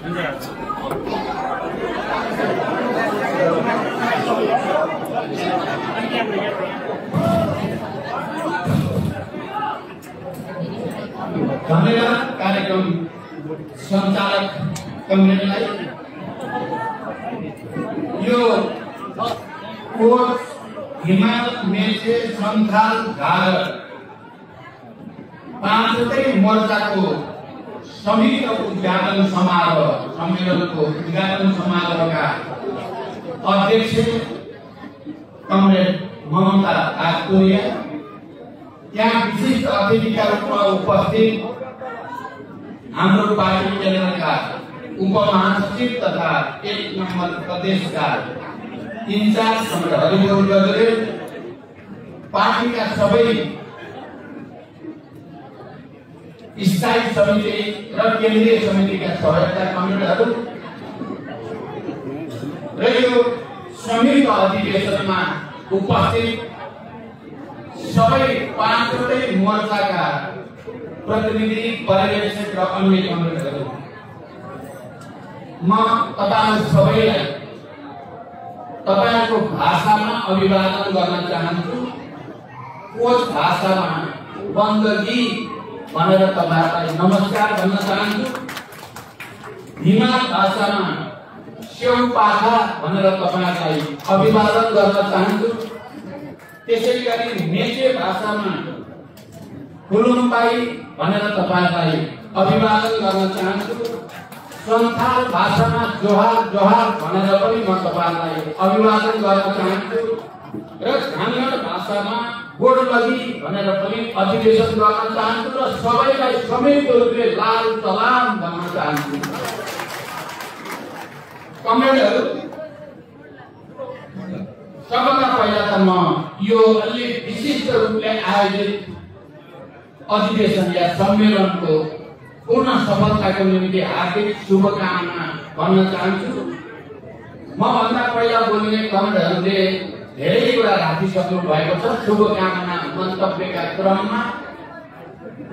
धन्यवाद कार्यक्रम सञ्चालक कमरेडलाई। यो कोच हिमाल मेचे सन्थाल घागर पाँचवटै मोर्चाको संयुक्त उद्घाटन समारोह सम्मेलनको उद्घाटन समारोहका अध्यक्ष कमरेड ममता आत्तोरिया, त्यहाँ विशिष्ट अतिथिका रूपमा उपस्थित हाम्रो पार्टी केन्द्रका उपमहासचिव तथा 1 नम्बर प्रदेशका इन्चार्ज कमरेड हरिबोल गजरेल, पार्टीका सबै स्थायी समिति र केन्द्रीय समितिका सहयोगका कमरेडहरू र यो संयुक्त अधिवेशनमा उपस्थित सबै पाँचवटै मोर्चाका प्रतिनिधि, पर्यवेक्षक र अन्य कमरेडहरू, म तपाईहरु सबैलाई तपाईहरुको भाषामा अभिवादन गर्न चाहन्छु। कोच भाषामा बन्दगी भनेर तपाईहरुलाई नमस्कार भन्न चाहन्छु। हिमाल भाषामा स्यौपाखा भनेर तपाईहरुलाई अभिवादन गर्न चाहन्छु। त्यसैगरी मेचे भाषामा फुलुम्बाई भनेर तपाईहरुलाई अभिवादन गर्न चाहन्छु। सन्थाल भाषामा जोहार जोहार भनेर पनि म तपाईहरुलाई अभिवादन गर्न चाहन्छु र झाँगड भाषामा गोडलगी भनेर पनि अधिवेशन गर्न चाहन्छु र सबैलाई संयुक्त रूपले लाल सलाम भन्न चाहन्छु। कमरेडहरू, सबभन्दा पहिला त म यो अलि विशिष्ट रूपले आयोजित अधिवेशन या सम्मेलनको पूर्ण सफलताको निम्ति हार्दिक शुभकामना भन्न चाहन्छु। म भन्दा पहिला बोल्ने कमरेडहरूले धेरै कुरा राखिसक्नु भएको छ शुभकामना मन्तव्यका क्रममा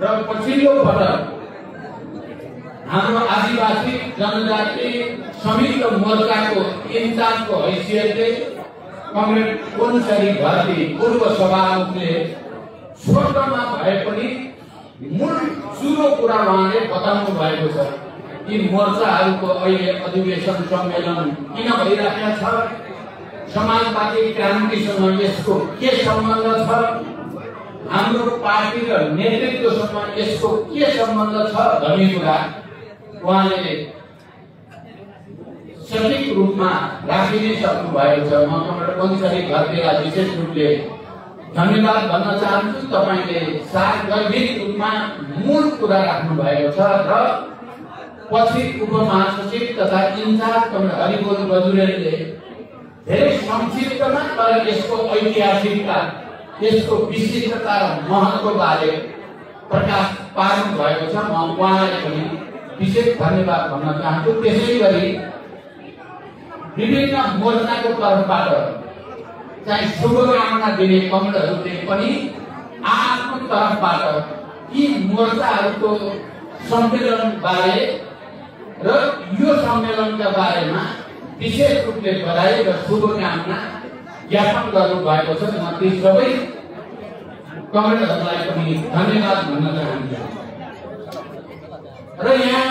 र पछिल्लो पटक हाम्रो आदिवासी जनजाति संयुक्त मोर्चाको इन्चार्जको हैसियतले कमरेड कोनसरी घरती पूर्व सभामुखले छोटोमा भए पनि मूल सुरु कुरा उहाँले बताउनु भएको छ। यी मोर्चाहरूको अहिले अधिवेशन सम्मेलन किन भइरहेको छ, समाजवादी क्रान्तिसँग यसको के सम्बन्ध छ, हाम्रो पार्टी र नेतृत्वसँग यसको के सम्बन्ध छ भन्ने कुरा उहाँले सठिक रूपमा राखिदिन सक्नु भएको छ। म कमरेड कोनसरी घरतीलाई विशेष रूपले धन्यवाद भन्न चाहन्छु। तपाईले सार्वजनिक रूपमा मूल कुरा राख्नु भएको छ र पछि उपमहासचिव तथा इन्चार्ज कमरेड हरिबोल गजुरेलले धेरै संक्षिप्तमा तर यसको ऐतिहासिकता, यसको विशिष्टता र महत्त्व बारे प्रकाश पार्नु भएको छ। म उहाँलाई पनि विशेष धन्यवाद भन्न चाहन्छु। त्यसैगरी विभिन्न मोर्चाको तर्फबाट चाहिँ शुभकामना दिने कमरेडहरूले पनि आफ्नो तर्फबाट यी मोर्चाहरूको सम्मेलन बारे र यो सम्मेलनका बारेमा विशेष रूपले बधाई र शुभकामना ज्ञापन गर्नु भएको छ। म ती सबै कमरेडहरूलाई पनि धन्यवाद भन्न चाहन्छु। र यहाँ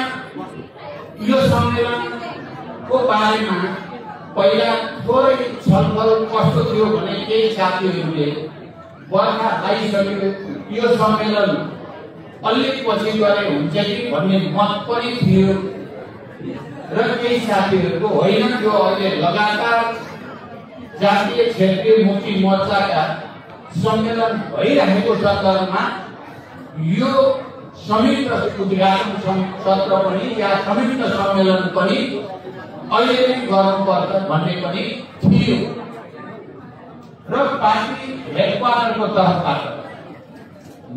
यो सम्मेलनको बारेमा पहिला थोरै छलफल कस्तो थियो भने केही साथीहरूले बर्खा आइसकेको यो सम्मेलन अलिक पछि गरे हुन्छ कि भन्ने मत पनि थियो र केही साथीहरूको होइन, यो अहिले लगातार जातीय क्षेत्रीय मुक्ति मोर्चाका सम्मेलन भइरहेको सन्दर्भमा यो संयुक्त उद्घाटन सत्र पनि या संयुक्त सम्मेलन पनि अहिले गर्नुपर्छ भन्ने पनि थियो र पार्टी हेडक्वार्टरको तर्फबाट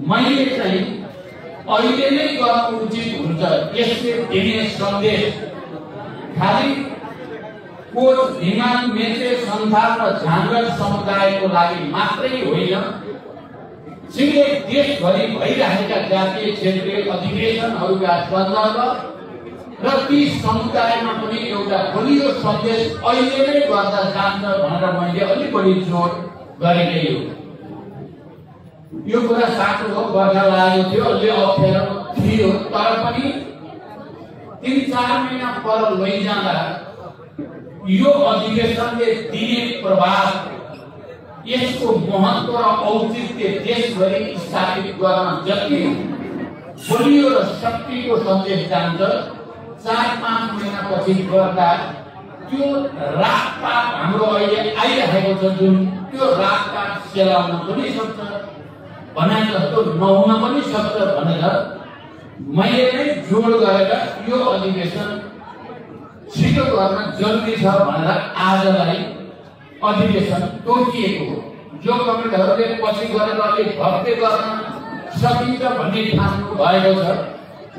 मैले चाहिँ अहिले नै गर्नु उचित हुन्छ यसले दिने सन्देश खाली कोच हिमाल मेचे सन्थाल र झाँगड समुदायको लागि मात्रै होइन, सिधै देशभरि भइरहेका जातीय क्षेत्रीय अधिवेशनहरूका सन्दर्भ र जाति समुदायमा पनि एउटा बलियो सन्देश अहिले नै गर्दा जान्छ भनेर मैले अलि बढी जोड गरेकै हो। यो कुरा साँचो हो, गर्न लागेको थियो, अलि अप्ठ्यारो थियो, तर पनि 3-4 महिना पर लैजाँदा यो अधिवेशनले दिने प्रभाव, यसको महत्व र औचित्य देशभरि स्थापित गर्न जति बलियो र शक्तिको सन्देश जान्छ, 4-5 महिनापछि गर्दा त्यो राजपाट हाम्रो अहिले आइरहेको छ जुन, त्यो राजपाट सेलाउन पनि सक्छ, भने जस्तो नहुन पनि सक्छ भनेर मैले नै जोड गरेर यो अधिवेशन छिटो गर्न जरुरी छ भनेर आजलाई अधिवेशन तोकिएको हो। जो कमिटीहरूले पछि गरेर अलिक भव्य गर्न सकिन्छ भन्ने ठान्नु भएको छ,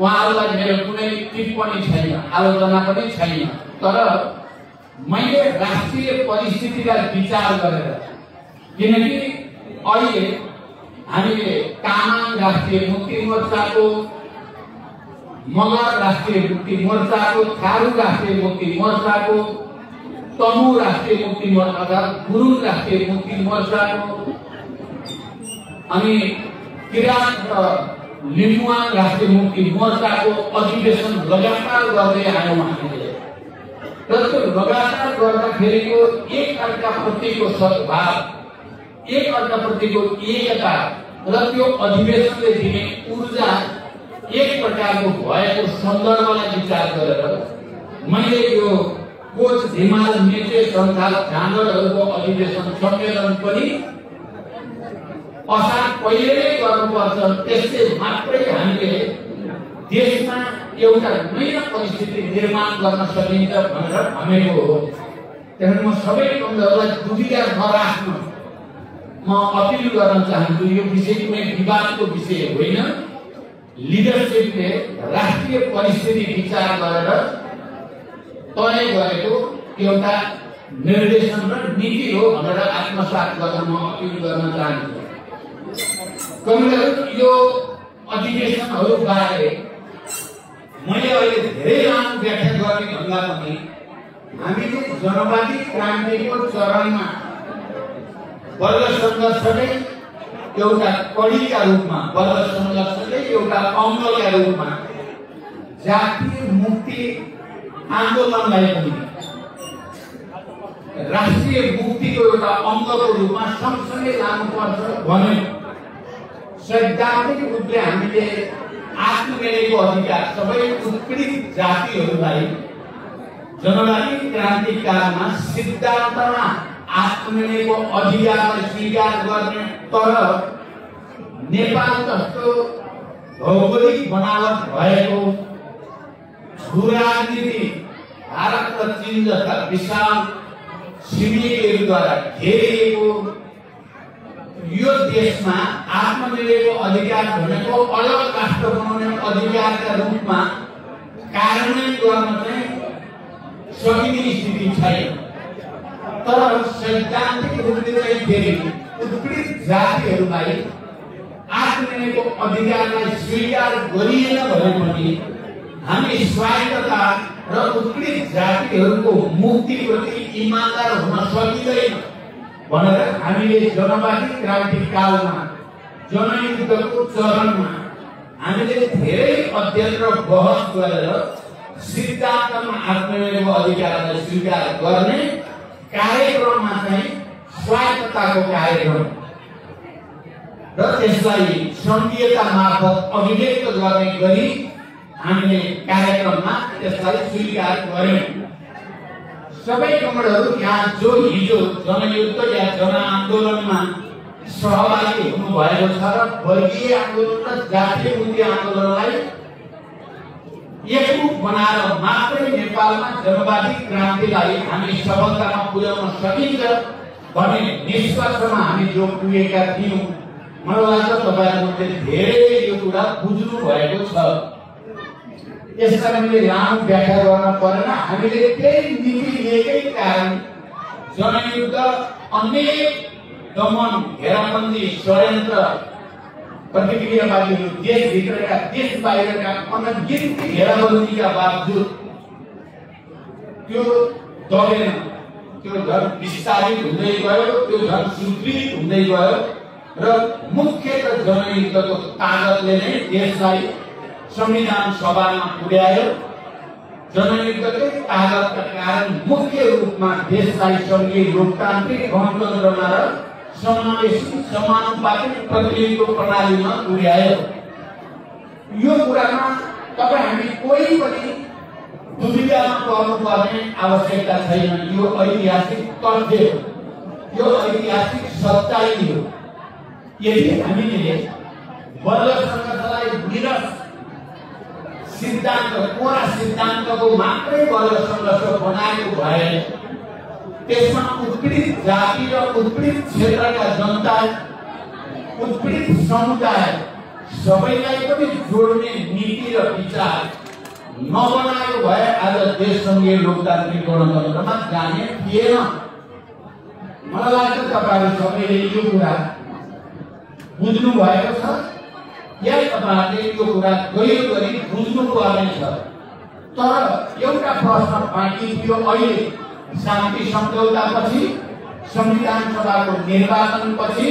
उहाँहरूलाई मेरो कुनै टिप्पणी छैन, आलोचना पनि छैन। तर मैले राष्ट्रिय परिस्थितिलाई विचार गरेर, किनकि अहिले हामीले तामाङ राष्ट्रिय मुक्ति मोर्चाको, मगर राष्ट्रिय मुक्ति मोर्चाको, थारू राष्ट्रिय मुक्ति मोर्चाको, तमु राष्ट्रिय मुक्ति मोर्चाका, गुरुङ राष्ट्रिय मुक्ति मोर्चाको, अनि किराँत र लिम्बुवान राष्ट्रिय मुक्ति मोर्चाको अधिवेशन लगातार गर्दै आयौँ हामीले। र त्यो लगातार गर्दाखेरिको एकअर्काप्रतिको सद्भाव, एकअर्काप्रतिको एकता र त्यो अधिवेशनले दिने ऊर्जा एक प्रकारको भएको सन्दर्भलाई विचार गरेर मैले यो कोच हिमाल नेते संस्थान झाँगडहरूको अधिवेशन सम्मेलन पनि असार पहिले नै गर्नुपर्छ, त्यसले मात्रै हामीले देशमा एउटा नयाँ परिस्थिति निर्माण गर्न सकिन्छ भनेर भनेको हो। त्यसैले म सबै बन्धुहरूलाई दुविधा नराख्नु म अपिल गर्न चाहन्छु। यो विषय कुनै विवादको विषय होइन, लिडरशिपले राष्ट्रिय परिस्थिति विचार गरेर तय गरेको एउटा निर्देशन र नीति हो भनेर आत्मसात गर्न म अपिल गर्न चाहन्छु। कमिटीहरू यो अधिवेशनहरू बारे मैले अहिले धेरै लामो व्याख्या गर्ने भन्दा पनि हामीले जनवादी क्रान्तिको चरणमा बल्ल सङ्घर्षकै एउटा कडीका रूपमा, बल्ल सङ्घर्षकै एउटा अङ्गका रूपमा जातीय मुक्ति आन्दोलनलाई पनि राष्ट्रिय मुक्तिको एउटा अङ्गको रूपमा सँगसँगै लानुपर्छ भने सैद्धान्तिक रूपले हामीले आत्मनिर्भरको अधिकार सबै उत्पीडित जातिहरूलाई जनवादी क्रान्तिकालमा सिद्धान्तमा आत्मनिर्भरको अधिकारलाई स्वीकार गर्ने, तर नेपाल जस्तो भौगोलिक बनावट भएको भूराजनीति भारत र चीन जस्ता विशाल छिमेकीहरूद्वारा घेरिएको यो देशमा आत्मनिर्भरको अधिकार भनेको अलग राष्ट्र बनाउने अधिकारका रूपमा कार्यान्वयन गर्न चाहिँ सकिने स्थिति छैन। तर सैद्धान्तिक रूपले चाहिँ फेरि उत्पीडित जातिहरूलाई आत्मनिर्भरको अधिकारलाई स्वीकार गरिएन भने पनि हामी स्वायत्तता र उत्पीडित जातिहरूको मुक्तिप्रति इमानदार हुन सकिँदैन भनेर हामीले जनवादी क्रान्तिकालमा जनयुद्धको चरणमा हामीले धेरै अध्ययन र बहस गरेर सिद्धान्तमा आत्मनिर्भरको अधिकारलाई स्वीकार गर्ने कार्यक्रममा चाहिँ स्वायत्तताको कार्यक्रम र त्यसलाई सङ्घीयता मार्फत अभिव्यक्त गर्ने गरी हामीले कार्यक्रममा त्यसलाई स्वीकार गर्यौं। सबै कमरेडहरू यहाँ जो हिजो जनयुद्ध या जनआन्दोलनमा सहभागी हुनुभएको छ र वर्गीय आन्दोलन र जातीय मुक्ति आन्दोलनलाई एकरूप बनाएर मात्रै नेपालमा जनवादी क्रान्तिलाई हामी सफलतामा पुर्याउन सकिन्छ भन्ने निष्कर्षमा हामी जो पुगेका थियौँ, मलाई लाग्छ तपाईहरुले धेरै यो कुरा बुझ्नु भएको छ। यसका हामीले लामो व्याख्या गर्न परेन। हामीले त्यही नीति लिएकै कारण जनयुद्ध अनेक दमन घेराबन्दी षड्यन्त्र प्रतिक्रियावादीहरू देशभित्रका देश बाहिरका अनगिन्ती घेराबन्दीका बावजुद त्यो दबेन, त्यो झन् विस्तारित हुँदै गयो, त्यो झन् सुदृढ हुँदै गयो र मुख्यतः जनयुद्धको तागतले नै देशलाई संविधान सभामा पुर्यायो। जनयुद्धकै तागतका कारण मुख्य रूपमा देशलाई सङ्घीय लोकतान्त्रिक गणतन्त्रमा र समावेशी समानुपातिक प्रतिनिधित्व प्रणालीमा पुर्यायो। यो कुरामा तपाईँ हामी कोही पनि दुविधामा पर्नुपर्ने आवश्यकता छैन। यो ऐतिहासिक तथ्य हो, यो ऐतिहासिक सच्चाइ हो। यदि हामीले बल्ल सङ्घर्षलाई निरस सिद्धान्त, कोरा सिद्धान्तको मात्रै बल्ल सङ्घर्ष बनाएको भए त्यसमा उत्पीडित जाति र उत्पीडित क्षेत्रका जनता, उत्पीडित समुदाय सबैलाई पनि जोड्ने नीति र विचार नबनाएको भए आज देश सङ्घीय लोकतान्त्रिक गणतन्त्रमा जाने थिएन। मलाई लाग्छ तपाईँहरू सबैले यो कुरा बुझ्नु भएको छ या तपाईँहरूले यो कुरा गहिरो गरी बुझ्नु पर्ने छ। तर एउटा प्रश्न बाँकी थियो। अहिले शान्ति सम्झौतापछि, संविधान सभाको निर्वाचनपछि,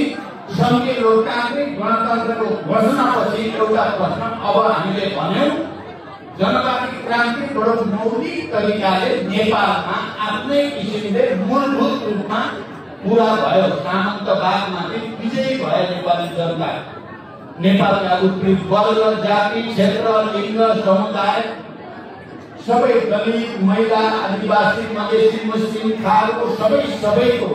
सङ्घीय लोकतान्त्रिक गणतन्त्रको घोषणापछि एउटा प्रश्न अब हामीले भन्यौँ, जनतावादी क्रान्ति बडो मौलिक तरिकाले नेपालमा आफ्नै किसिमले मूलभूत रूपमा पूरा भयो। सामन्तवादमाथि विजयी भयो नेपाली जनता। नेपालका उत्पीडित वर्ग, जाति, क्षेत्र, लिङ्ग, समुदाय सबै दलित, महिला, आदिवासी, मधेसी, मुस्लिम, खालको सबैको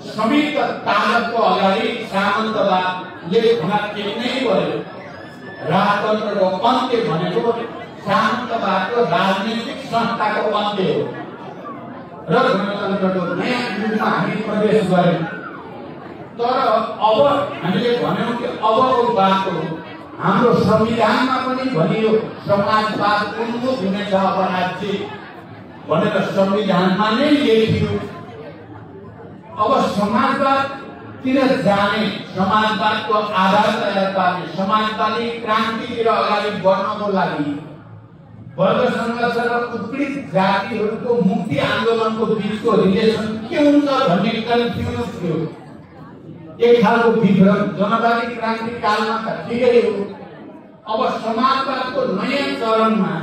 संयुक्त ताकतको अगाडि सामन्तवादले खुला टेक्नै पर्यो। राजतन्त्रको अन्त्य भनेको सामन्तवादको राजनीतिक संस्थाको अन्त्य हो र गणतन्त्रको नयाँ युगमा हामी प्रवेश गर्यौँ। तर अब हामीले भन्यौँ कि अबको बाटो हाम्रो संविधानमा पनि भनियो समाजवाद उन्मुख हुनेछ अब राज्य भनेर संविधानमा नै लेखियो। अब समाजवादतिर जाने, समाजवादको आधार तयार पार्ने, समाजवादी क्रान्तितिर अगाडि बढ्नको लागि वर्ग सङ्घर्ष र उत्पीडित जातिहरूको मुक्ति आन्दोलनको बिचको रिलेसन के हुन्छ भन्ने कन्फ्युज थियो। एक खालको विभ्रम जनवादी क्रान्ति कालमा त ठिकै हो। अब समाजवादको नयाँ चरणमा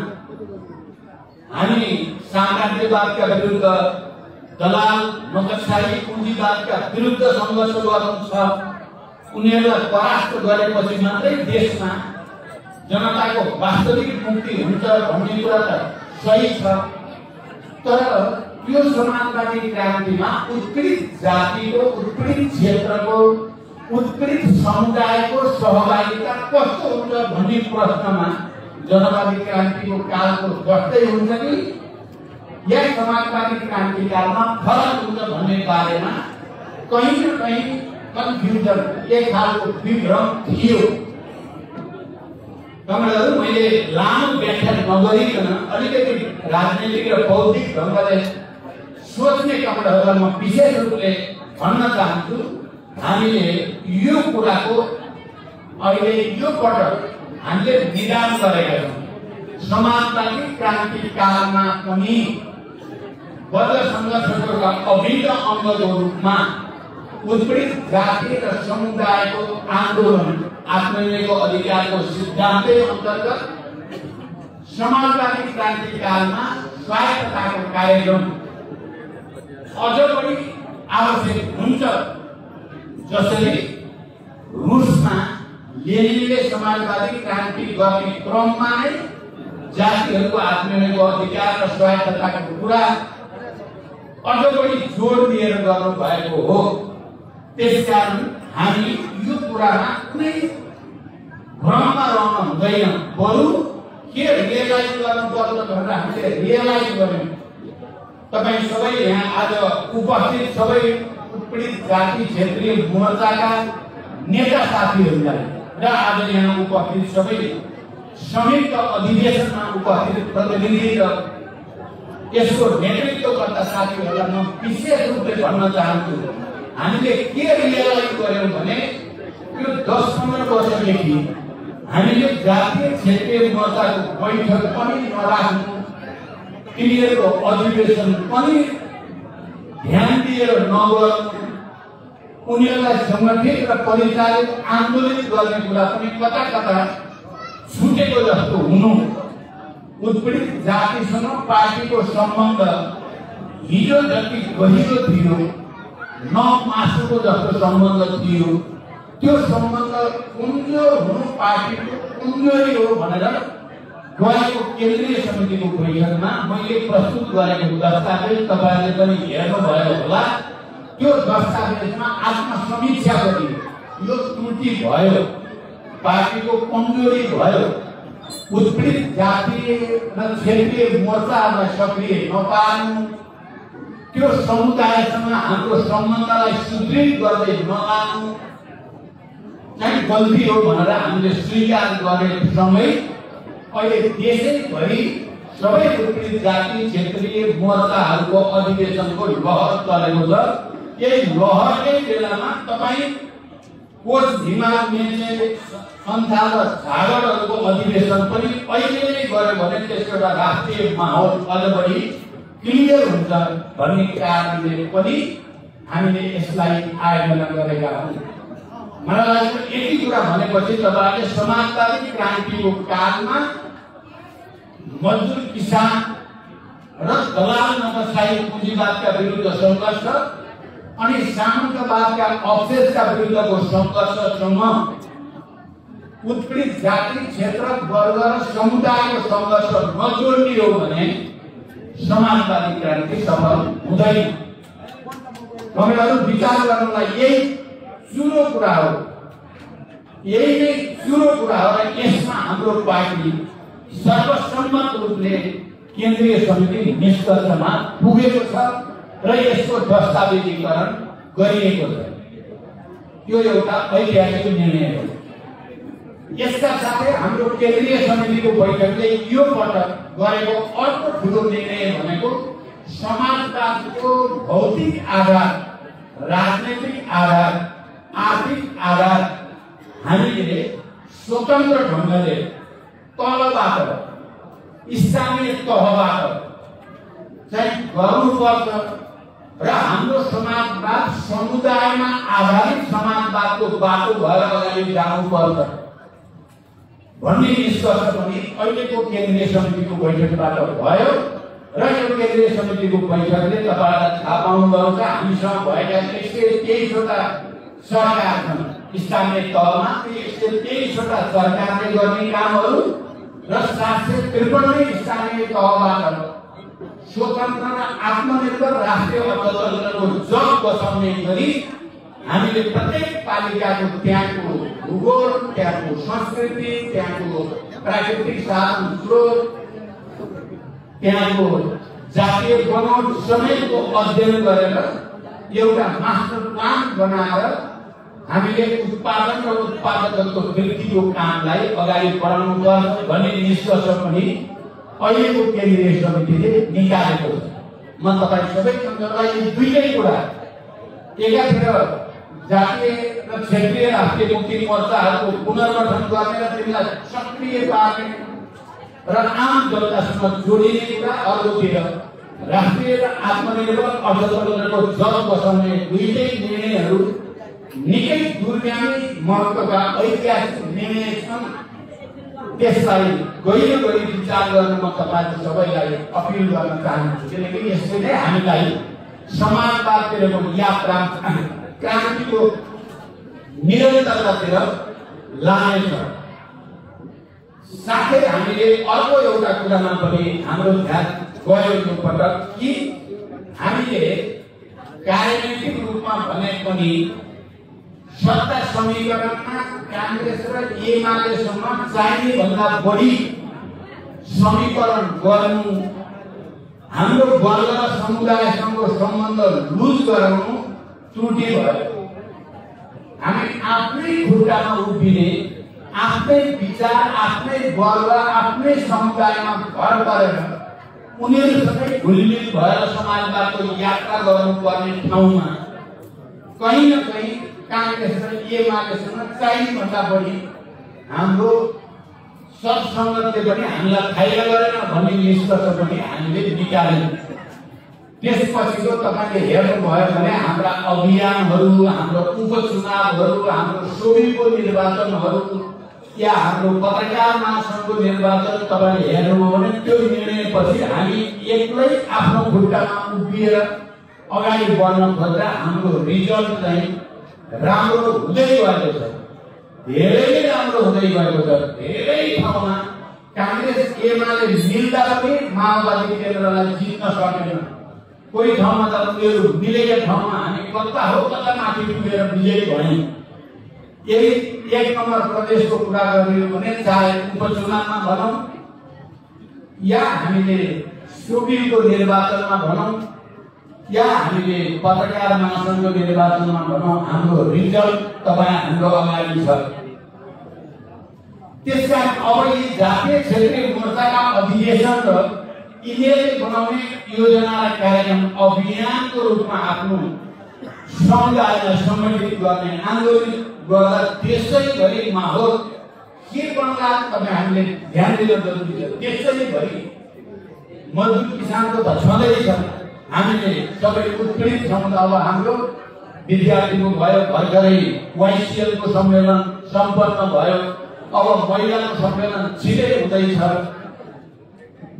हामी साम्राज्यवादका विरुद्ध, दलाल नोकरशाही पुँजीवादका विरुद्ध सङ्घर्ष गर्नु छ। उनीहरूलाई परास्त गरेपछि मात्रै देशमा जनताको वास्तविक मुक्ति हुन्छ भन्ने कुरा त सही छ। तर यो समाजवादी क्रान्तिमा उत्पीडित जातिको, उत्पीडित क्षेत्रको, उत्पीडित समुदायको सहभागिता कस्तो हुन्छ भन्ने प्रश्नमा जनवादी क्रान्तिको कालको जस्तै हुन्छ कि या समाजवादी क्रान्ति कालमा फरक हुन्छ भन्ने बारेमा कहीँ न कहीँ कन्फ्युजन, एक खालको विभ्रम थियो। तपाईँहरू मैले लामो व्याख्या नगरिकन अलिकति राजनीतिक र बौद्धिक ढङ्गले सोच्ने तपाईँहरूलाई म विशेष रूपले भन्न चाहन्छु। हामीले यो कुराको अहिले यो पटक हामीले निदान गरेका छौँ। समाजवादी क्रान्ति कालमा पनि वर्ग सङ्घर्षको अभिन्न अङ्गको रूपमा उत्पीडित जाति र समुदायको आन्दोलन, आत्मनिर्भरको अधिकारको सिद्धान्तै अन्तर्गत समाजवादी क्रान्ति कालमा स्वायत्तताको कार्यक्रम अझ पनि आवश्यक हुन्छ। जसरी रुसमा लेनिनले समाजवादी क्रान्ति गर्ने क्रममा नै जातिहरूको आत्मनिर्भरको अधिकार र स्वायत्तताको कुरा अझ पनि जोड दिएर गर्नु भएको हो। त्यसकारण हामी यो कुरामा कुनै भ्रममा रहन हुँदैन, बरु के रियलाइज गर्नुपर्छ भनेर हामीले रियलाइज गर्यौँ। तपाईँ सबै यहाँ आज उपस्थित सबै उत्पीडित जाति क्षेत्रीय मोर्चाका नेता साथीहरूलाई र आज यहाँ उपस्थित सबै संयुक्त अधिवेशनमा उपस्थित प्रतिनिधि र यसको नेतृत्वकर्ता साथीहरूलाई म विशेष रूपले भन्न चाहन्छु, हामीले के रियलाइज गर्यौँ भने यो 10-15 वर्षदेखि हामीले जातीय क्षेत्रीय मोर्चाको बैठक पनि नराख्नु, क्लियरको अधिवेशन पनि ध्यान दिएर नगर्नु, उनीहरूलाई संगठित र परिचालित आन्दोलित गर्ने कुरा पनि कता कता छुटेको जस्तो हुनु, उत्पीडित जातिसँग पार्टीको सम्बन्ध हिजो जति गहिरो थियो, न मासुको जस्तो सम्बन्ध थियो, त्यो सम्बन्ध कुंजो हुनु पार्टीको कुंजोरी हो भनेर गएको केन्द्रीय समितिको बैठकमा मैले प्रस्तुत गरेको दस्तावेज तपाईहरुले पनि हेर्नुभयो होला। त्यो दस्तावेजमा आत्मसमीक्षा गरियो, यो त्रुटि भयो, पार्टीको कमजोरी भयो, उत्पीडित जातीय र क्षेत्रीय मोर्चाहरूलाई सक्रिय नपार्नु, त्यो समुदायसँग हाम्रो सम्बन्धलाई सुदृढ गर्दै नलानु चाहिँ गल्ती हो भनेर हामीले स्वीकार गर्ने समय अहिले देशैभरि सबै उत्पीडित जाति क्षेत्रीय मोर्चाहरूको अधिवेशनको लहर चलेको छ। यही लहरकै बेलामा तपाई कोच भीमा मेचे संथा र झागडहरूको अधिवेशन पनि अहिले नै गर्यो भने त्यसको एउटा राष्ट्रिय माहौल अझ बढी क्लियर हुन्छ भन्ने कारणले पनि हामीले यसलाई आयोजना गरेका हौं। मलाई लाग्छ यति कुरा भनेपछि तपाईहरुले समाजवादी क्रान्तिको कालमा मजदुर किसान र दलाल नक्सली पुँजीवादका विरुद्ध संघर्ष अनि सामन्तवादका अवशेषका विरुद्धको संघर्षसँग उत्पीडित जाति क्षेत्र वर्ग र समुदायको संघर्ष नजोड्ने हो भने समाजवादी क्रान्ति सफल हुँदैन। तपाईहरु विचार गर्नुलाई यही चुरो कुरा हो, यही नै चुरो कुरा हो र यसमा हाम्रो पार्टी सर्वसम्मत रूपले केन्द्रीय समिति निष्कर्षमा पुगेको छ र यसको दस्तावेजीकरण गरिएको छ। यो एउटा ऐतिहासिक निर्णय हो। यसका साथै हाम्रो केन्द्रीय समितिको बैठकले यो पटक गरेको अर्को ठूलो निर्णय भनेको समाजवादको भौतिक आधार, राजनैतिक आधार, आर्थिक आधार हामीले स्वतन्त्र ढंगले तलबाट स्थानीय तहबाट चाहिँ गर्नुपर्छ र हाम्रो समाजवाद समुदायमा आधारित समाजवादको बाटो भएर अगाडि जानुपर्छ भन्ने निष्कर्ष पनि अहिलेको केन्द्रीय समितिको बैठकबाट भयो र यो केन्द्रीय समितिको बैठकले तपाईहरुलाई थाहा पाउनुभएको छ हामीसँग भएका 123 वटा सरकार छन् स्थानीय तहमा। 123 वटा सरकारले गर्ने कामहरू र 753 स्थानीय तहबाट स्वतन्त्र र आत्मनिर्भर राष्ट्रिय अर्थतन्त्रको जग बसाउने गरी हामीले प्रत्येक पालिकाको त्यहाँको भूगोल, त्यहाँको संस्कृति, त्यहाँको प्राकृतिक साधन स्रोत, त्यहाँको जातीय बनोट समेतको अध्ययन गरेर एउटा मास्टर प्लान बनाएर हामीले उत्पादन र उत्पादकत्व वृद्धिको कामलाई अगाडि बढाउनु पर्छ भन्ने निष्कर्ष पनि अहिलेको केन्द्रीय समितिले निकालेको छ। म तपाई सबैजनालाई यी दुईटै कुरा एकातिर जातीय र क्षेत्रीय राष्ट्रिय मुक्ति मोर्चाहरूको पुनर्गठन गर्ने र तिनीलाई सक्रिय पार्ने र आम जनतासँग जोडिने कुरा, अर्कोतिर राष्ट्रिय र आत्मनिर्भर अर्थतन्त्रको जग बसाउने दुईटै निर्णयहरू निकै दूरगामी महत्त्वका ऐतिहासिक निर्णय छन्। त्यसलाई गहिरो गरी विचार गर्न म तपाईहरु सबैलाई अपिल गर्न चाहन्छु, किनकि यसले नै हामीलाई समाजवादतिरको यात्रा क्रान्तिको निरन्तरतातिर लानेछ। साथै हामीले अर्को एउटा कुरामा पनि हाम्रो ध्यान गयो यो पटक कि हामीले कार्यनीतिक रूपमा भने पनि सत्ता समीकरणमा कांग्रेस र एमालेसम्म चाहिने भन्दा बढी समीकरण गर्नु, हाम्रो वर्ग र समुदायसँगको सम्बन्ध लुज गराउनु त्रुटि भयो। हामी आफ्नै खुट्टामा उभिने, आफ्नै विचार, आफ्नै वर्ग, आफ्नै समुदायमा भर परेर उनीहरूसँगै घुलमिल भएर समाजवादको यात्रा गर्नुपर्ने ठाउँमा कहीँ न कहीँ कांग्रेस र एमालेसँग चाहिने भन्दा बढी हाम्रो सत्सङ्गतले पनि हामीलाई फाइदा गरेन भन्ने निष्कर्ष पनि हामीले निकाल्यौँ। त्यसपछिको तपाईँले हेर्नुभयो भने हाम्रा अभियानहरू, हाम्रो उपचुनावहरू, हाम्रो सोभिको निर्वाचनहरू या हाम्रो पत्रकार महासङ्घको निर्वाचन तपाईँले हेर्नुभयो भने त्यो निर्णयपछि हामी एक्लै आफ्नो खुट्टामा उभिएर अगाडि बढ्न खोज्दा हाम्रो रिजल्ट चाहिँ राम्रो हुँदै गएको छ, धेरै राम्रो हुँदै गएको छ। धेरै ठाउँमा काङ्ग्रेस एमाले मिल्दा पनि माओवादी केन्द्रलाई जित्न सकेन। कोही ठाउँमा त उनीहरू मिलेका ठाउँमा हामी कता हो कता माथि पुगेर विजयी भयौँ। यही 1 नम्बर प्रदेशको कुरा गरियो भने चाहे उपचुनावमा भनौँ या हामीले सुबिलको निर्वाचनमा भनौँ या हामीले पत्रकार महासङ्घको निर्वाचनमा भनौँ, हाम्रो रिजल्ट तपाईँ हाम्रो अगाडि छ। त्यसकारण अब यी जातीय क्षेत्रीय मोर्चाका अधिवेशन र यिनीहरूले बनाउने योजना र कार्यक्रम अभियानको रूपमा आफ्नो समुदायलाई सङ्गठित गर्ने, आन्दोलन गर्दा त्यसैभरि माहौल के बन्ला तपाईँ हामीले ध्यान दिन जरुरी छ। त्यसैभरि मजदुर किसानको त छँदैछ, हामीले सबै उत्पीडित छौँ। अब हाम्रो विद्यार्थीको भयो, भर्खरै वाइसिएलको सम्मेलन सम्पन्न भयो, अब महिलाको सम्मेलन छिटै हुँदैछ।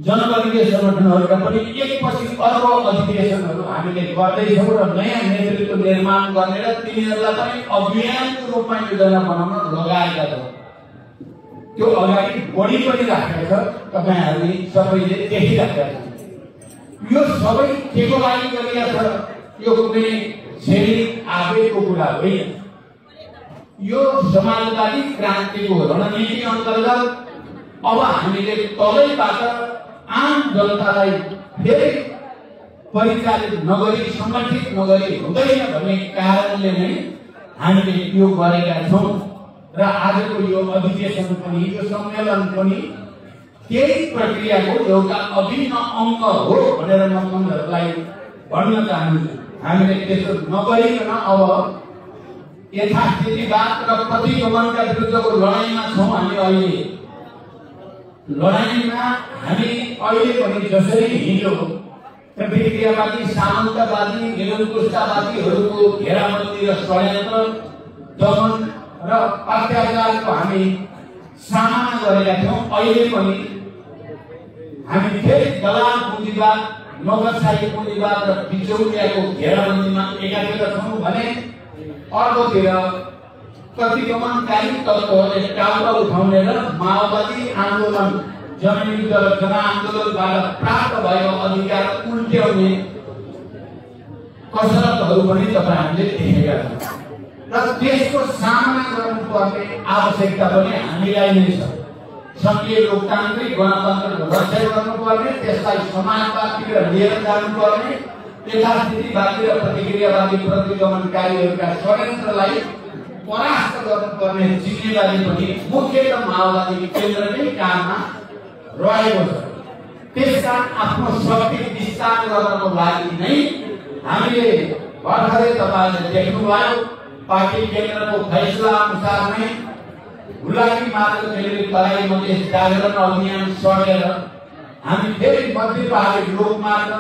जनवर्गीय सङ्गठनहरूका पनि एकपछि अर्को अधिवेशनहरू हामीले गर्दैछौँ र नयाँ नेतृत्व निर्माण गर्ने र तिनीहरूलाई पनि अभियानको रूपमा योजना बनाउन लगाएका छौँ। त्यो अगाडि बढी पनि राखेको छ, तपाईँहरूले सबैले देखिराखेका छन्। यो सबै केको लागि गरिएको छ? यो कुनै सैनिक आवेगको कुरा होइन। यो समाजवादी क्रान्तिको रणनीति अन्तर्गत अब हामीले तलैबाट आम जनतालाई फेरि परिचालित नगरी, सङ्गठित नगरी हुँदैन भन्ने कारणले नै हामीले यो गरेका छौँ। र आजको यो अधिवेशन पनि, यो सम्मेलन पनि त्यही प्रक्रियाको एउटा अभिन्न अङ्ग हो भनेर म तपाईँहरूलाई भन्न चाहन्छु। हामीले त्यसो नगरिकन अब यथास्थितिवाद र प्रतिगमनका विरुद्धको लडाइँमा छौँ। हामी अहिले लडाइँमा हामी अहिले पनि जसरी हिजो प्रतिक्रियावादी, सामन्तवादी, निरङ्कुशतावादीहरूको घेराबन्दी र षड्यन्त्र, दमन र अत्याचारको हामी सामना गरेका थियौँ, अहिले पनि हामी फेरि दलाल पुँजीवाद, नोकरशाही पुँजीवाद र बिचौलियाको घेराबन्दीमा एकातिर छौँ भने अर्कोतिर प्रतिगमनकारी तत्त्वहरूले टाउका उठाउने र माओवादी आन्दोलन, जनयुद्ध र जनआन्दोलनबाट प्राप्त भएको अधिकार उल्ट्याउने कसरतहरू पनि तपाईँहरूले देखेका छन्। र त्यसको सामना गर्नुपर्ने आवश्यकता पनि हामीलाई नै छ। सङ्घीय लोकतान्त्रिक गणतन्त्रको रक्षा गर्नुपर्ने, त्यसलाई समाजवादी र लिएर जानुपर्ने, यथास्थितिवादी र प्रतिक्रियावादी प्रतिगमनकारीहरूका षड्यन्त्रलाई परास्त गर्नुपर्ने जिम्मेवारी पनि मुख्यतः माओवादी केन्द्रकै काममा रहेको छ। त्यसकारण आफ्नो शक्ति विस्तार गर्नको लागि नै हामीले भर्खरै तपाईँले देख्नुभयो, पार्टी केन्द्रको फैसला अनुसार नै हुलाकी मार्ग केन्द्रित तराई मधेस जागरण अभियान सकेर हामी फेरि मध्य पहाडी लोकमार्ग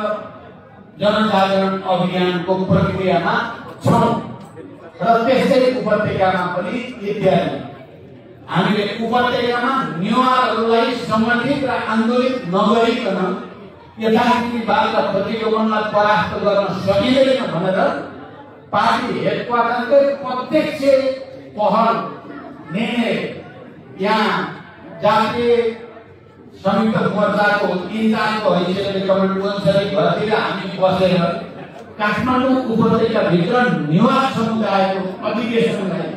जनजागरण अभियानको प्रक्रियामा छौँ। र त्यस्तै उपत्यकामा पनि इत्यादि हामीले उपत्यकामा नेवारहरूलाई सङ्गठित र आन्दोलित नगरिकन यथास्थितिवाद र प्रतिगमनलाई परास्त गर्न सकिँदैन भनेर पार्टी हेडक्वार्टरकै प्रत्यक्ष पहल निर्णय यहाँ जातीय संयुक्त मोर्चाको इन्चार्जको हैसियतले कमेन्ट घरतिर हामी बसेर काठमाडौँ उपत्यकाभित्र नेवार समुदायको अधिवेशनलाई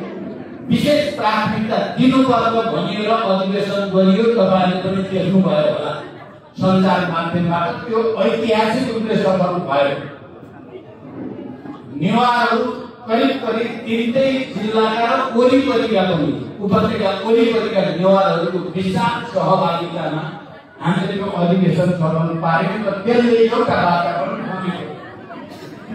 विशेष प्राथमिकता दिनुपर्छ भनिएर अधिवेशन गरियो। तपाईँले पनि देख्नुभयो होला सञ्चार माध्यमबाट, त्यो ऐतिहासिक रूपले सफल भयो। नेवारहरू करिब 3 जिल्लाका र वरिपरिका पनि उपत्यका वरिपरिका नेवारहरूको विशाल सहभागितामा हामीले यो अधिवेशन सफल पार्यौँ र त्यसले एउटा वातावरण बन्यो।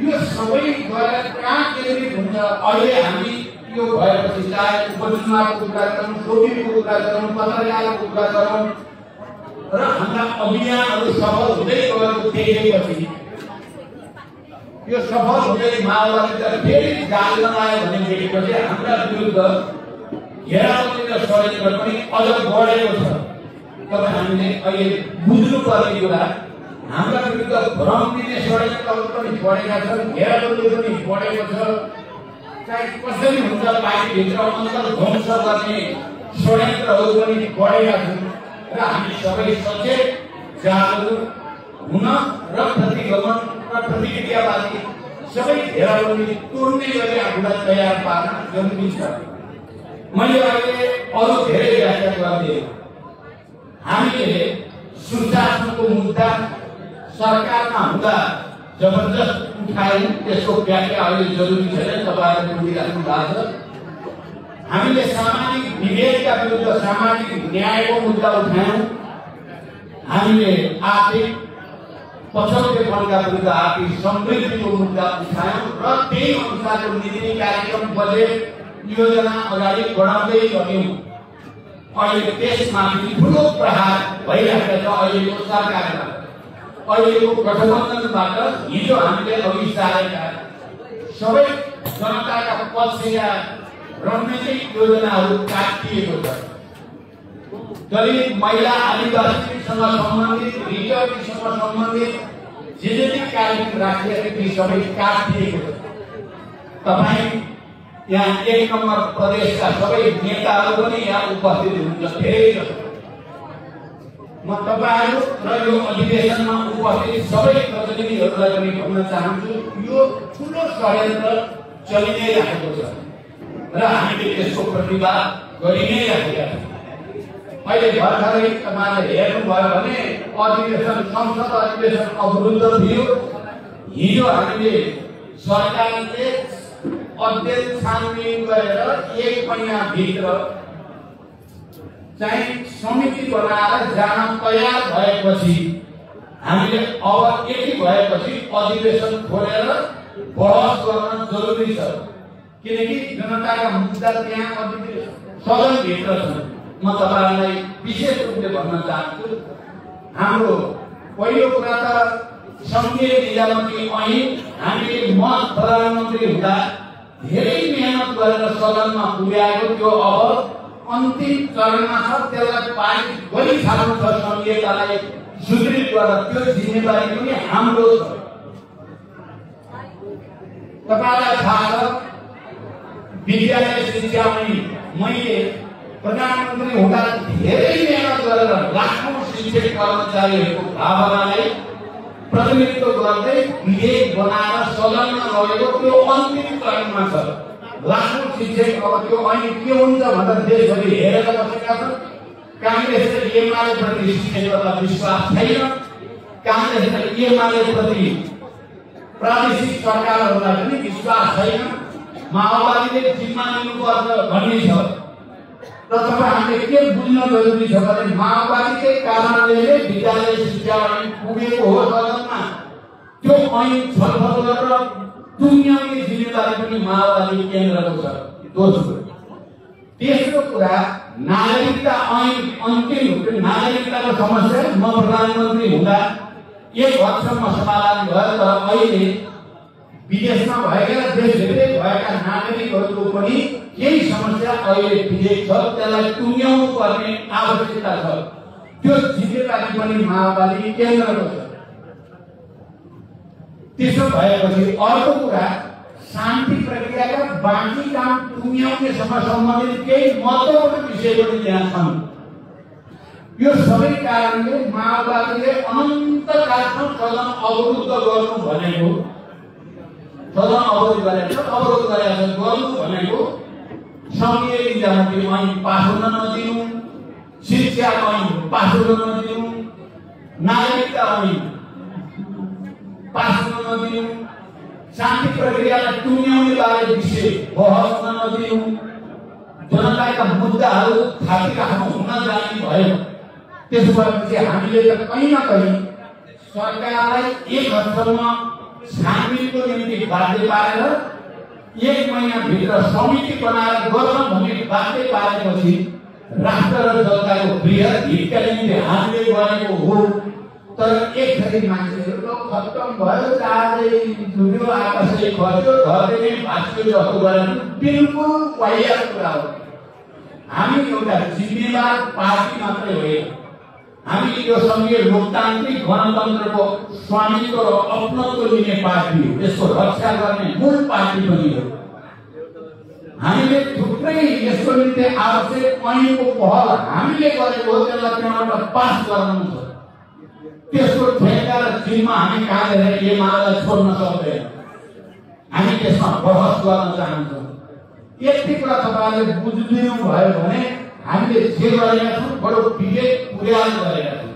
यो सबै गरेर कहाँ केन्द्रित हुन्छ? अहिले हामी यो भएपछि चाहे उपचुनावको कुरा गरौँ, शोधिको कुरा गरौँ, पत्रकारको कुरा गरौँ र हाम्रा अभियानहरू सफल हुँदै गएको देखेपछि यो सफल हुँदै माओवादीले फेरि जाल लगायो भन्ने देखेपछि हाम्रा विरुद्ध घेराबन्दी र षड्यन्त्र पनि अझ बढेको छ। तपाईँ हामीले अहिले बुझ्नुपर्ने कुरा हाम्रा विरुद्ध भ्रम दिने षड्यन्त्रहरू पनि बढेका छन्, घेराबन्दी पनि बढेको छ। चाहे कसरी हुन्छ पार्टीभित्र अन्तर्ध्वंस गर्ने षड्यन्त्रहरू पनि बढेका छन् र हामी सबै सचेत जागरुक हुन र प्रतिगमन र प्रतिक्रियावादी सबै घेराबन्दी तोड्ने गरी आफूलाई तयार पार्न जरुरी छ। मैले अहिले अरू धेरै व्याख्या गर्दिएँ। हामीले सुशासनको मुद्दा सरकारमा हुँदा जबरजस्त उठायौँ, त्यसको व्याख्या अहिले जरुरी छैन, तपाईँहरूले बुझिराख्नु भएको छ। हामीले सामाजिक विभेदका विरुद्ध सामाजिक न्यायको मुद्दा उठायौँ, हामीले आर्थिक पछौटेपनका विरुद्ध आर्थिक समृद्धिको मुद्दा उठायौँ र त्यही अनुसारको नीति कार्यक्रम बजेट योजना अगाडि बढाउँदै गयौँ। अहिले त्यसमाथि ठुलो प्रहार भइरहेको छ। अहिलेको सरकारमा, अहिलेको गठबन्धनबाट हिजो हामीले अघि सारेका सबै जनताका पक्षका रणनीतिक योजनाहरू काटिएको छ। दलित, महिला, आदिवासीसँग सम्बन्धित, रिजर्भसँग सम्बन्धित जे कार्यक्रम राखिएको ती सबै काटिएको छ। तपाईँ यहाँ 1 नम्बर प्रदेशका सबै नेताहरू पनि यहाँ उपस्थित हुनुहुन्छ, धेरै जसो। म तपाईहरू र यो अधिवेशनमा उपस्थित सबै प्रतिनिधिहरूलाई पनि भन्न चाहन्छु, यो ठुलो षड्यन्त्र चलि नै रहेको छ र हामीले त्यसको प्रतिवाद गरि नै राखेका छौँ। अहिले भर्खरै तपाईँले हेर्नुभयो भने अधिवेशन, संसद अधिवेशन अवरुद्ध थियो। हिजो हामीले सरकारले अध्ययन छानबिन गरेर 1 महिनाभित्र चाहिँ समिति बनाएर जान तयार भएपछि हामीले अब यति भएपछि अधिवेशन खोलेर बहस गर्न जरुरी छ, किनकि जनताका मुद्दा त्यहाँ सदनभित्र छन्। म तपाईलाई विशेष रूपले भन्न चाहन्छु, हाम्रो पहिलो कुरा त संघीय निजामती ऐन हामीले म प्रधानमन्त्री हुँदा धेरै मेहनत गरेर सदनमा पुर्याएको त्यो अब अन्तिम चरणमा छ। त्यसलाई पारित गरिहाल्नु छ, संघीयतालाई सुदृढ गर्न त्यो जिम्मेवारी पनि हाम्रो छ। तपाईलाई थाहा छ विद्यालय शिक्षा मैले प्रधानमन्त्री हुँदा धेरै मेहनत गरेर लाखौं शिक्षक कर्मचारीहरूको भावनालाई प्रतिनिधित्व गर्दै विधेयक बनाएर सदनमा लगेको त्यो अन्तिम चरणमा छ। लाखौं शिक्षक अब त्यो ऐन के हुन्छ भनेर देशभरि हेरेर बसेका छन्। कांग्रेसले एमाले प्रति शिक्षकहरूलाई विश्वास छैन, कांग्रेसले एमाले प्रति प्रादेशिक सरकारहरूलाई पनि विश्वास छैन। माओवादीले जिम्मा लिनुपर्छ भन्ने छ र तपाईँ हामीले के बुझ्न जरुरी छ भने माओवादीकै कारणले विद्यालय शिक्षा ऐन पुगेको हो सदनमा। त्यो ऐन छलफल गरेर टुङ्ग्याउने जिम्मेवारी पनि माओवादी केन्द्रको छ। दोस्रो, तेस्रो कुरा नागरिकता ऐन अन्तिम हो। नागरिकताको समस्या म प्रधानमन्त्री हुँदा 1 हदसम्म समाधान भयो, तर अहिले विदेशमा भएका देशभित्रै भएका नागरिकहरूको पनि केही समस्या अहिले विदेश छ, त्यसलाई टुङ्ग्याउनु पर्ने आवश्यकता छ। त्यो जिम्मेवारी पनि माओवादी केन्द्रको छ। त्यसो भएपछि अर्को कुरा, शान्ति प्रक्रियाका बाँकी काम टुङ्ग्याउनेसँग सम्बन्धित केही महत्त्वपूर्ण विषय पनि त्यहाँ छन्। यो सबै कारणले माओवादीले अनन्तकालसम्म सदन अवरुद्ध गर्नु भनेको, सदन अवरोध गर्नु भनेको संघीय निजामती ऐन पास हुन नदिनु, शिक्षा ऐन पास हुन नदिनु, नागरिकता ऐन पास हुन नदिनु, शान्ति प्रक्रियालाई टुङ्ग्याउने बारे विषय बहस हुन नदिनु, जनताका मुद्दाहरू थापिराख्नु हुन जाने भयो। त्यसो भएपछि हामीले त कहीँ न कहीँ सरकारलाई 1 हदसम्म छानबिनको निम्ति बाध्य पारेर 1 महिनाभित्र समिति बनाएर गर्न भन्ने बाध्य पारेपछि राष्ट्र र जनताको बृहत हितका निम्ति हामीले गरेको हो। तर एक थरी मान्छेहरू खत्तम भयो, चाँडै डुब्यो, आकाशै खस्यो, घरले नै भाँच्यो जस्तो गरेर बिल्कुल वाहियात कुरा हो। हामी एउटा जिम्मेवार पार्टी मात्रै होइन, हामी यो संघीय लोकतान्त्रिक गणतन्त्रको स्वामित्व र अपनत्व लिने पार्टी हो, यसको रक्षा गर्ने मूल पार्टी पनि हो। हामीले थुप्रै यसको निम्ति आवश्यक ऐनको पहल हामीले गरेको हो, त्यसलाई त्यहाँबाट पास गराउनु छ। त्यसको ठेक्का र जिम्मा हामी कहाँ गएर एमालेलाई छोड्न सक्दैन, हामी त्यसमा बहस गर्न चाहन्छौँ। यति कुरा तपाईँहरूले बुझिदिनु भयो भने हामीले जे गरेका छौँ बडो विवेक पुर्याएर गरेका छौँ।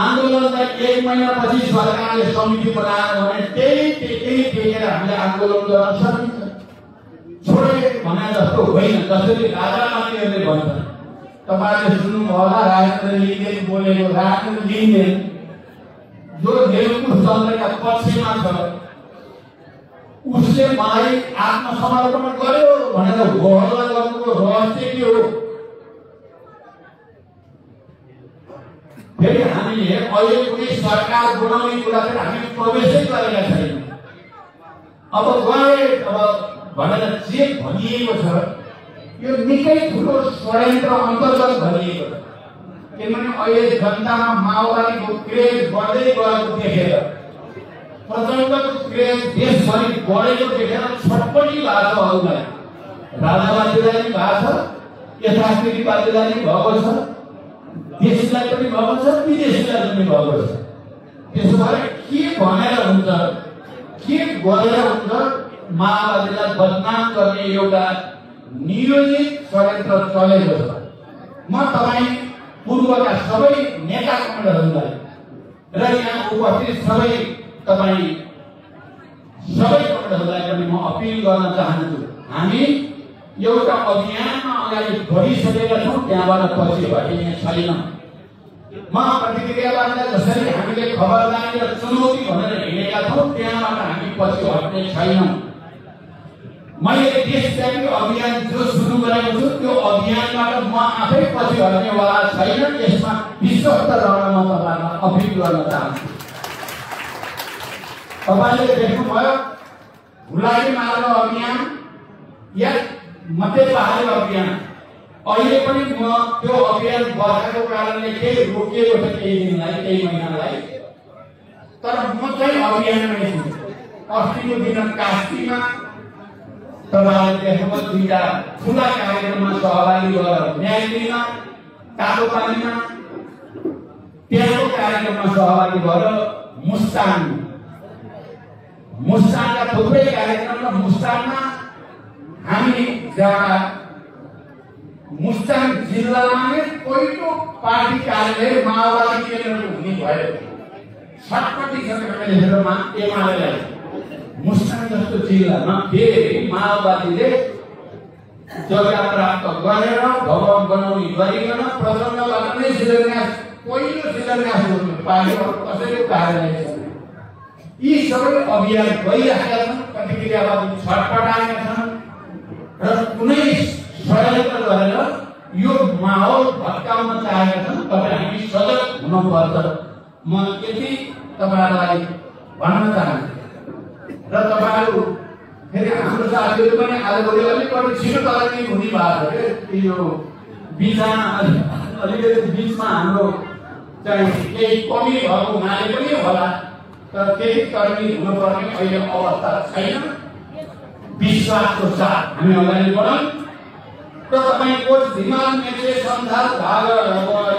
आन्दोलनलाई 1 महिनापछि सरकारले समिति बनाएर भने त्यही देखेर हामीले आन्दोलन गर्न सकिन्छ। छोडे भने जस्तो होइन, जसरी राजामाथीहरूले भन्छन्। तपाईँहरूले सुन्नुभयो होला, राजेन्द्र लिङ्गेन बोलेको। राजेन्द्र लिङ्गेन जो नेलकुश चन्द्रका पक्षमा छ, उसले मलाई आत्मसमर्पण गर्यो भनेर होहल्ला गर्नुको रहस्य के हो? फेरि हामीले अहिले कुनै सरकार बनाउने कुरातिर हामी प्रवेशै गरेका छैनौँ। अब गए अब भनेर जे भनिएको छ यो निकै ठुलो षड्यन्त्र अन्तर्गत भनिएको छ। किनभने अहिले जनतामा माओवादीको क्रेज बढ्दै गएको देखेर, प्रचण्डको क्रेज देशभरि बढेको देखेर छटपटी भएको छ। अरूलाई राजावादीलाई पनि भएको छ, यथास्थितिवादीलाई पनि भएको छ, देशलाई पनि भएको छ, विदेशीलाई पनि भएको छ। त्यसो भए के भनेर हुन्छ, के गरेर हुन्छ? माओवादीलाई बदनाम गर्ने एउटा नियोजित षड्यन्त्र चलेको छ। म तपाईँ पूर्वका सबै नेता कमान्डरहरूलाई र यहाँ उपस्थित सबै तपाईँ सबै कमान्डरहरूलाई पनि म अपिल गर्न चाहन्छु, हामी एउटा अभियानमा अगाडि बढिसकेका छौँ, त्यहाँबाट पछि हटिने छैन। म प्रतिक्रियावादलाई जसरी हामीले खबरदारी र चुनौती भनेर हिँडेका छौँ, त्यहाँबाट हामी पछि हट्ने छैनौँ। मैले देशव्यापी अभियान जो सुरु गरेको छु त्यो अभियानबाट म आफै पछि हट्नेवाला छैन। यसमा विश्वस्त रहन म तपाईँलाई अपिल गर्न चाहन्छु। तपाईँले देख्नुभयो हुलाकी मार्ग अभियान या मध्य पहाडी अभियान, अहिले पनि म त्यो अभियान बर्खाको कारणले केही रोकिएको छ, केही दिनलाई, केही महिनालाई। तर म चाहिँ अभियानमै छु। अस्तिको दिन कास्कीमा तपाईँहरूले देख्नुभयो, 2टा ठुला कार्यक्रममा सहभागी भएर न्याय दिन, तातो पानीमा त्यहाँको कार्यक्रममा सहभागी भएर मुस्ताङका थुप्रै कार्यक्रम र मुस्ताङमा हामी जहाँ मुस्ताङ जिल्लामा नै पहिलो पार्टी कार्यालय माओवादी केन्द्रको हुने भयो। छटपटी क्षेत्रमा एमालेलाई मुस्ताङ जस्तो जिल्लामा फेरि माओवादीले जग्गा प्राप्त गरेर भवन बनाउने गरिकन प्रचण्डबाट नै शिलान्यास, पहिलो शिलान्यास गर्नु पार्टीको कसैको कार्यालय छ। यी सबै अभियान भइरहेका छन्, प्रतिक्रियावादी छटपटाएका छन् र कुनै षड्यन्त्र गरेर यो माहौल भत्काउन चाहेका छन्। तपाईँ हामी सजग हुनुपर्छ। म यति तपाईँहरूलाई भन्न चाहन्छु। र तपाईँहरू फेरि हाम्रो साथीहरू पनि आजभोलि अलिक बढी छिटो तरङ्गी हुने भएको छ। यो बिचमा अलिकति बिचमा हाम्रो चाहिँ केही कमी भएको हुनाले पनि होला, तर केही तरङ्गी हुनुपर्ने अहिले अवस्था छैन। विश्वासको साथ हामी अगाडि बढौँ र तपाईँको हिमाल मेचे सन्धार भाग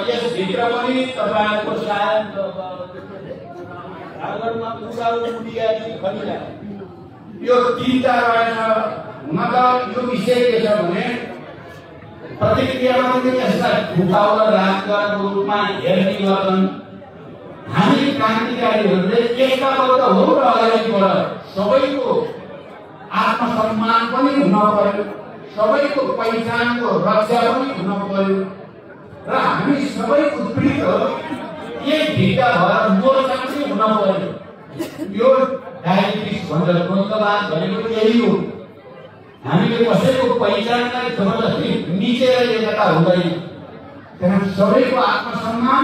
यसभित्र पनि तपाईँहरूको सायद भागमा पुरा उडिया खनिला यो 3टा रहेछ। हुन त यो विषय के छ भने प्रतिक्रियामा पनि यसलाई फुकाउन राजकारको रूपमा हेर्ने गर्छन्। हामी क्रान्तिकारीहरूले एकताबद्ध हौँ र अगाडि बढ। सबैको आत्मसम्मान पनि हुन पर्यो, सबैको पहिचानको रक्षा पनि हुन पर्यो र हामी सबै उत्पीडित एक ढिक्का भएर मोर्चा पनि हुन पर्यो। यो डायबिटिज भनेर द्वन्द्ववाद भनेको यही हो। हामीले कसैको पहिचानलाई जबरजस्ती निचेर ल्याएका हुँदैन। त्यहाँ सबैको आत्मसम्मान,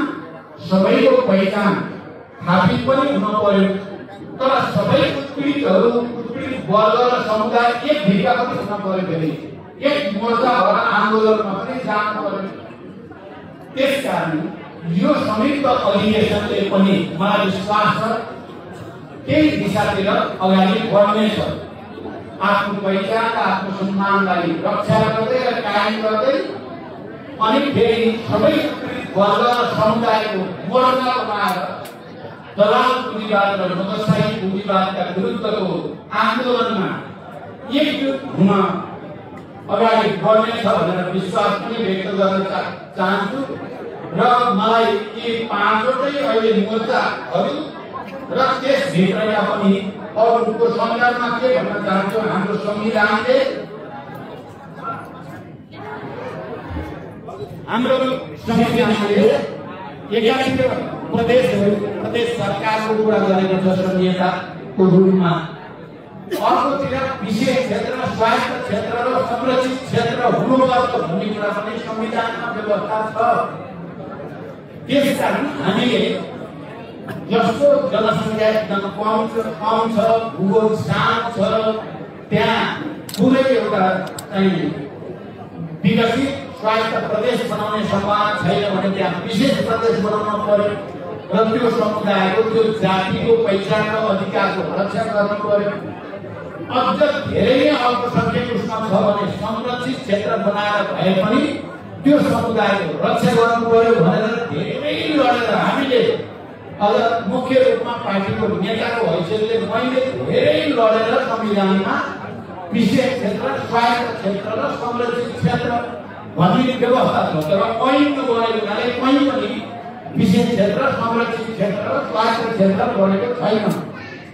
सबैको पहिचान स्थापित पनि हुन पर्यो। तर सबै उत्पीडितहरू, उत्पीडित वर्ग र समुदाय एक ढिका पनि हुन पर्यो। फेरि एक मोर्चा भएर आन्दोलनमा पनि जानु पर्यो। त्यसकारण यो संयुक्त अधिवेशनले पनि मलाई विश्वास छ केही दिशातिर अगाडि बढ्नेछ। आफ्नो पहिचान, आफ्नो सम्मानलाई रक्षा गर्दै र कायम गर्दै अनि फेरि सबै वर्ग र समुदायको मोर्चा बनाएर दलाल पुँजीवाद र नोकरशाही पुँजीवादका विरुद्धको आन्दोलनमा एकजुट हुन अगाडि बढ्नेछ भनेर विश्वास पनि व्यक्त गर्न चाहन्छु। र मलाई यी पाँचवटै अहिले मोर्चाहरू र त्यसभित्रका पनि अरूको सन्दर्भमा के भन्न चाहन्छु, हाम्रो संविधानले एकातिर प्रदेश सरकारको कुरा गरेको छ संहिताको रूपमा, अर्कोतिर विशेष क्षेत्र, स्वायत्त क्षेत्र र संरक्षित क्षेत्र हुनुपर्छ भन्ने कुरा पनि संविधानमा व्यवस्था छ। त्यसकारण हामीले जस्तो जनसङ्ख्या एकदम कम छ, भूगोल सानो छ, त्यहाँ पुरै एउटा चाहिँ विकसित स्वायत्त प्रदेश बनाउने सम्भावना छैन भने त्यहाँ विशेष प्रदेश बनाउन पर्यो र त्यो समुदायको, त्यो जातिको पहिचान र अधिकारको रक्षा गर्नु पर्यो। अझ धेरै नै अल्पसंख्यक उसमा छ भने संरक्षित क्षेत्र बनाएर भए पनि त्यो समुदायको रक्षा गर्नु पर्यो भनेर धेरै लडेर हामीले अझ मुख्य रूपमा पार्टीको नेताको हैसियतले मैले धेरै लडेर संविधानमा विशेष क्षेत्र, स्वायत्त क्षेत्र र संरक्षित क्षेत्र भन्ने व्यवस्था छ। तर ऐनमा बनेको हुनाले कहीँ पनि विशेष क्षेत्र, संरक्षित क्षेत्र र स्वायत्त क्षेत्र बनेको छैन।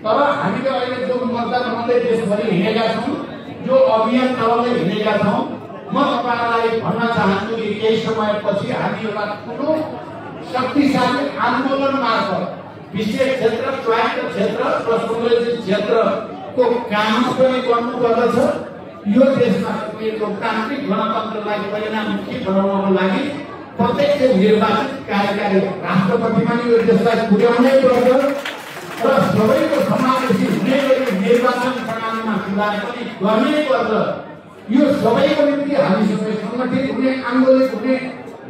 तर हामीले अहिले जो मोर्चा बनाउँदै देशभरि हिँडेका छौँ, जो अभियान चलाउँदै हिँडेका छौँ, म तपाईँहरूलाई भन्न चाहन्छु कि केही समयपछि हामी एउटा ठुलो शक्तिशाली आन्दोलन मार्फत विशेष क्षेत्र, स्वायत्त क्षेत्र र संरक्षित क्षेत्रको काम पनि गर्नुपर्दछ। यो देशमा कुनै लोकतान्त्रिक गणतन्त्रलाई परिणाममुखी बनाउनको लागि प्रत्यक्ष निर्वाचित कार्यकारी राष्ट्रपतिमा यो देशलाई पुर्याउनै पर्छ र सबैको समावेशी हुने गरी निर्वाचन प्रणालीमा सुधार पनि गर्नै पर्छ। यो सबैको निम्ति हामीसँग सङ्गठित हुने, आन्दोलित हुने,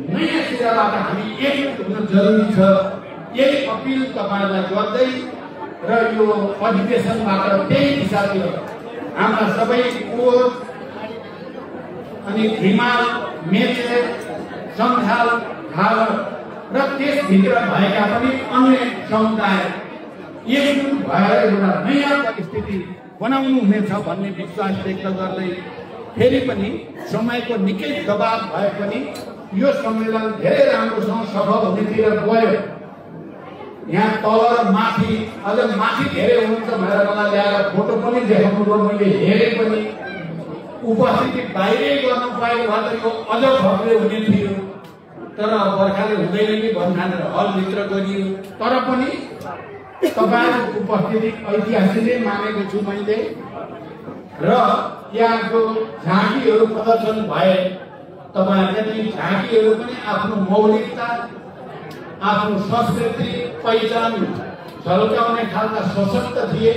नयाँ सिराबाट हामी एकजुट हुन जरुरी छ। यही अपिल तपाईँलाई गर्दै र यो अधिवेशनबाट त्यही दिशातिर हाम्रा सबै कोच अनि हिमाल, मेचे, सन्थाल, थारू र त्यसभित्र भएका पनि अन्य समुदाय एकजुट भएर एउटा नयाँ परिस्थिति बनाउनु हुनेछ भन्ने विश्वास व्यक्त गर्दै फेरि पनि समयको निकै दबाव भए पनि यो सम्मेलन धेरै राम्रोसँग सफल हुनेतिर गयो। यहाँ तल र माथि, अझ माथि धेरै हुनुहुन्छ भनेर मलाई ल्याएर फोटो पनि देखाउनु भयो। मैले हेरेँ पनि उपस्थिति बाहिरै गर्नु पायो भने यो अझ भव्य हुने थियो। तर बर्खाले हुँदैन कि भन्ठानेर हलभित्र गरियो। तर पनि तपाईँहरूको उपस्थिति ऐतिहासिक मानेको छु मैले। र यहाँको झाँकीहरू प्रदर्शन भए, तपाईँहरूले ती झाँकीहरू पनि आफ्नो मौलिकता, आफ्नो संस्कृति, पहिचान झल्काउने खालका सशक्त थिए।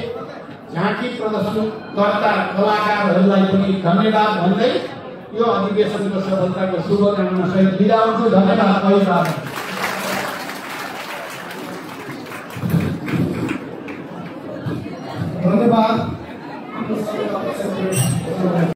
झाँकी प्रदर्शनकर्ता कलाकारहरूलाई पनि धन्यवाद भन्दै यो अधिवेशनको सफलताको शुभकामना सहित बिदा हुन्छु। धन्यवाद। धन्यवाद।